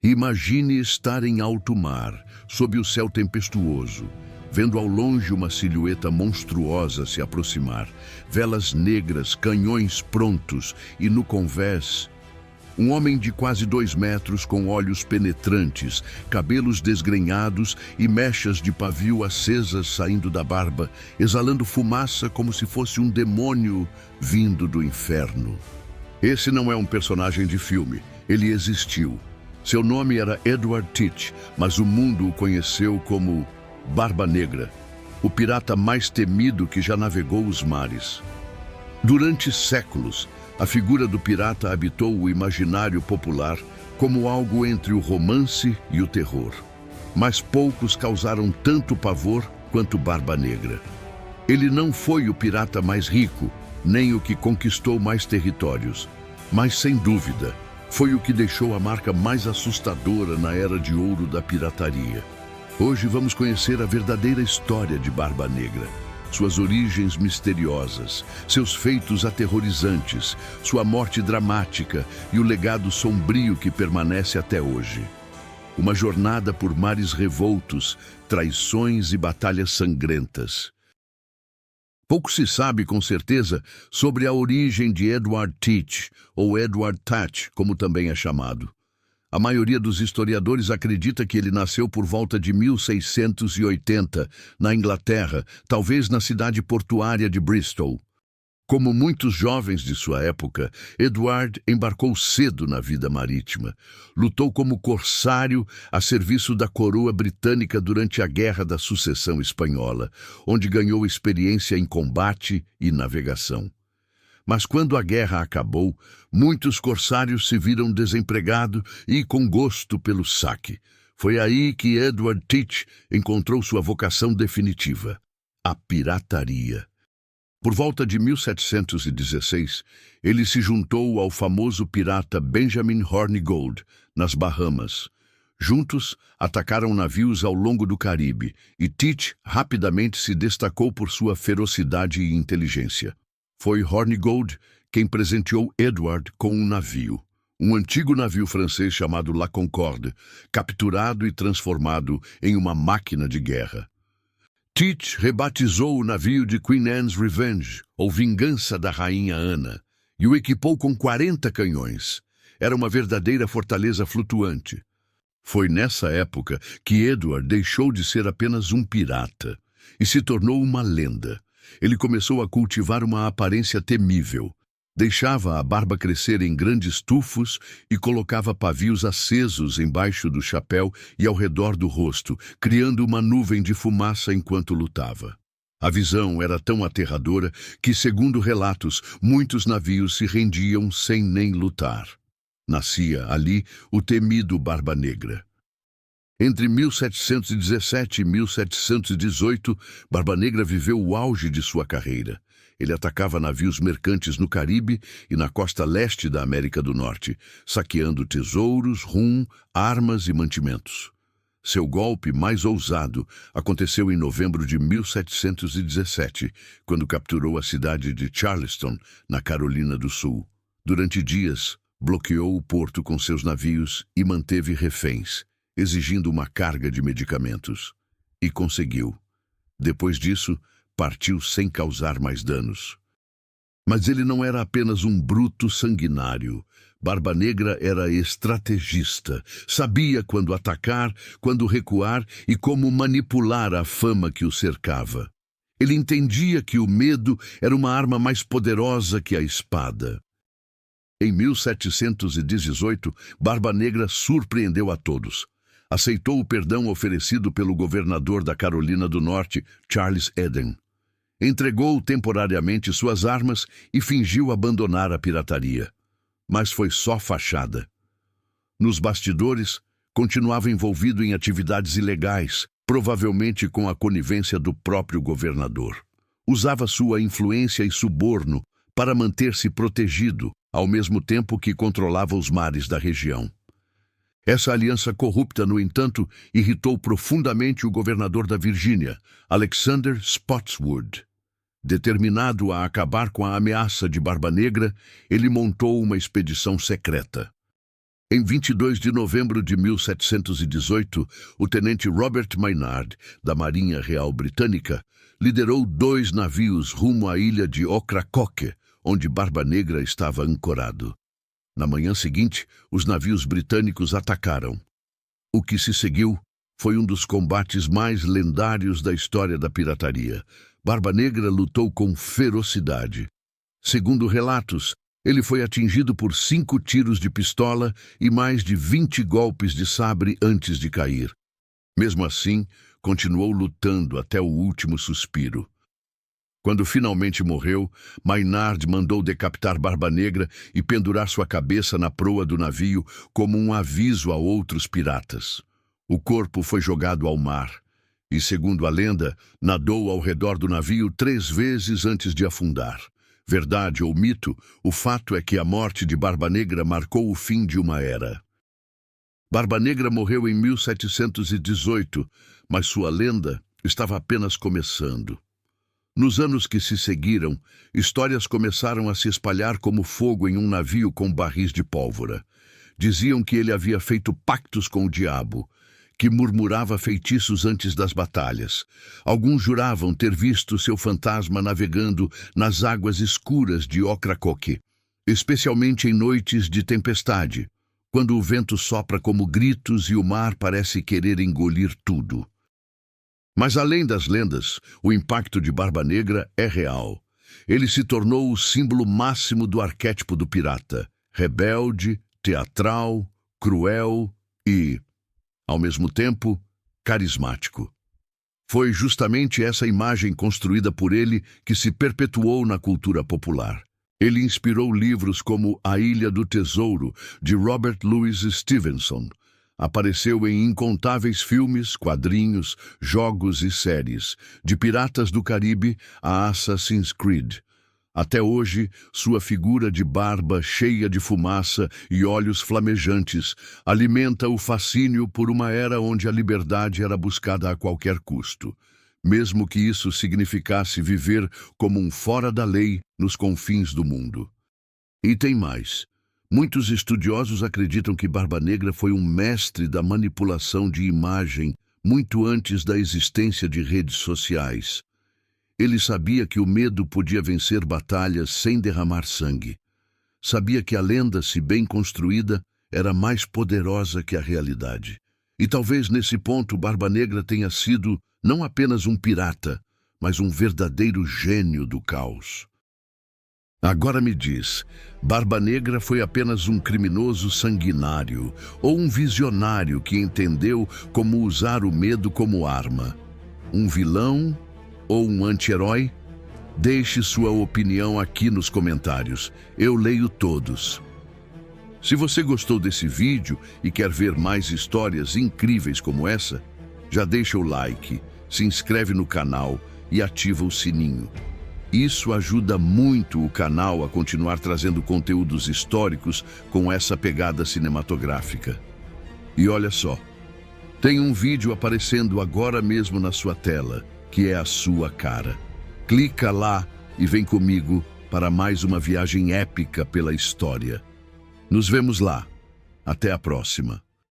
Imagine estar em alto mar, sob o céu tempestuoso, vendo ao longe uma silhueta monstruosa se aproximar, velas negras, canhões prontos e no convés, um homem de quase 2 metros com olhos penetrantes, cabelos desgrenhados e mechas de pavio acesas saindo da barba, exalando fumaça como se fosse um demônio vindo do inferno. Esse não é um personagem de filme, ele existiu. Seu nome era Edward Teach, mas o mundo o conheceu como Barba Negra, o pirata mais temido que já navegou os mares. Durante séculos, a figura do pirata habitou o imaginário popular como algo entre o romance e o terror. Mas poucos causaram tanto pavor quanto Barba Negra. Ele não foi o pirata mais rico, nem o que conquistou mais territórios, mas sem dúvida, foi o que deixou a marca mais assustadora na era de ouro da pirataria. Hoje vamos conhecer a verdadeira história de Barba Negra, suas origens misteriosas, seus feitos aterrorizantes, sua morte dramática e o legado sombrio que permanece até hoje. Uma jornada por mares revoltos, traições e batalhas sangrentas. Pouco se sabe com certeza sobre a origem de Edward Teach, ou Edward Teach, como também é chamado. A maioria dos historiadores acredita que ele nasceu por volta de 1680, na Inglaterra, talvez na cidade portuária de Bristol. Como muitos jovens de sua época, Edward embarcou cedo na vida marítima. Lutou como corsário a serviço da coroa britânica durante a Guerra da Sucessão Espanhola, onde ganhou experiência em combate e navegação. Mas quando a guerra acabou, muitos corsários se viram desempregados e com gosto pelo saque. Foi aí que Edward Teach encontrou sua vocação definitiva, a pirataria. Por volta de 1716, ele se juntou ao famoso pirata Benjamin Hornigold, nas Bahamas. Juntos, atacaram navios ao longo do Caribe, e Teach rapidamente se destacou por sua ferocidade e inteligência. Foi Hornigold quem presenteou Edward com um navio, um antigo navio francês chamado La Concorde, capturado e transformado em uma máquina de guerra. Teach rebatizou o navio de Queen Anne's Revenge, ou Vingança da Rainha Ana, e o equipou com 40 canhões. Era uma verdadeira fortaleza flutuante. Foi nessa época que Edward deixou de ser apenas um pirata e se tornou uma lenda. Ele começou a cultivar uma aparência temível. Deixava a barba crescer em grandes tufos e colocava pavios acesos embaixo do chapéu e ao redor do rosto, criando uma nuvem de fumaça enquanto lutava. A visão era tão aterradora que, segundo relatos, muitos navios se rendiam sem nem lutar. Nascia ali o temido Barba Negra. Entre 1717 e 1718, Barba Negra viveu o auge de sua carreira. Ele atacava navios mercantes no Caribe e na costa leste da América do Norte, saqueando tesouros, rum, armas e mantimentos. Seu golpe mais ousado aconteceu em novembro de 1717, quando capturou a cidade de Charleston, na Carolina do Sul. Durante dias, bloqueou o porto com seus navios e manteve reféns, exigindo uma carga de medicamentos. E conseguiu. Depois disso, partiu sem causar mais danos. Mas ele não era apenas um bruto sanguinário. Barba Negra era estrategista. Sabia quando atacar, quando recuar e como manipular a fama que o cercava. Ele entendia que o medo era uma arma mais poderosa que a espada. Em 1718, Barba Negra surpreendeu a todos. Aceitou o perdão oferecido pelo governador da Carolina do Norte, Charles Eden. Entregou temporariamente suas armas e fingiu abandonar a pirataria. Mas foi só fachada. Nos bastidores, continuava envolvido em atividades ilegais, provavelmente com a conivência do próprio governador. Usava sua influência e suborno para manter-se protegido, ao mesmo tempo que controlava os mares da região. Essa aliança corrupta, no entanto, irritou profundamente o governador da Virgínia, Alexander Spotswood. Determinado a acabar com a ameaça de Barba Negra, ele montou uma expedição secreta. Em 22 de novembro de 1718, o tenente Robert Maynard, da Marinha Real Britânica, liderou 2 navios rumo à ilha de Ocracoke, onde Barba Negra estava ancorado. Na manhã seguinte, os navios britânicos atacaram. O que se seguiu foi um dos combates mais lendários da história da pirataria. Barba Negra lutou com ferocidade. Segundo relatos, ele foi atingido por 5 tiros de pistola e mais de 20 golpes de sabre antes de cair. Mesmo assim, continuou lutando até o último suspiro. Quando finalmente morreu, Maynard mandou decapitar Barba Negra e pendurar sua cabeça na proa do navio como um aviso a outros piratas. O corpo foi jogado ao mar e, segundo a lenda, nadou ao redor do navio 3 vezes antes de afundar. Verdade ou mito, o fato é que a morte de Barba Negra marcou o fim de uma era. Barba Negra morreu em 1718, mas sua lenda estava apenas começando. Nos anos que se seguiram, histórias começaram a se espalhar como fogo em um navio com barris de pólvora. Diziam que ele havia feito pactos com o diabo, que murmurava feitiços antes das batalhas. Alguns juravam ter visto seu fantasma navegando nas águas escuras de Ocracoke, especialmente em noites de tempestade, quando o vento sopra como gritos e o mar parece querer engolir tudo. Mas além das lendas, o impacto de Barba Negra é real. Ele se tornou o símbolo máximo do arquétipo do pirata, rebelde, teatral, cruel e, ao mesmo tempo, carismático. Foi justamente essa imagem construída por ele que se perpetuou na cultura popular. Ele inspirou livros como A Ilha do Tesouro, de Robert Louis Stevenson. Apareceu em incontáveis filmes, quadrinhos, jogos e séries, de Piratas do Caribe a Assassin's Creed. Até hoje, sua figura de barba cheia de fumaça e olhos flamejantes alimenta o fascínio por uma era onde a liberdade era buscada a qualquer custo, mesmo que isso significasse viver como um fora da lei nos confins do mundo. E tem mais. Muitos estudiosos acreditam que Barba Negra foi um mestre da manipulação de imagem muito antes da existência de redes sociais. Ele sabia que o medo podia vencer batalhas sem derramar sangue. Sabia que a lenda, se bem construída, era mais poderosa que a realidade. E talvez nesse ponto Barba Negra tenha sido não apenas um pirata, mas um verdadeiro gênio do caos. Agora me diz, Barba Negra foi apenas um criminoso sanguinário ou um visionário que entendeu como usar o medo como arma? Um vilão ou um anti-herói? Deixe sua opinião aqui nos comentários. Eu leio todos. Se você gostou desse vídeo e quer ver mais histórias incríveis como essa, já deixa o like, se inscreve no canal e ativa o sininho. Isso ajuda muito o canal a continuar trazendo conteúdos históricos com essa pegada cinematográfica. E olha só, tem um vídeo aparecendo agora mesmo na sua tela, que é a sua cara. Clica lá e vem comigo para mais uma viagem épica pela história. Nos vemos lá. Até a próxima.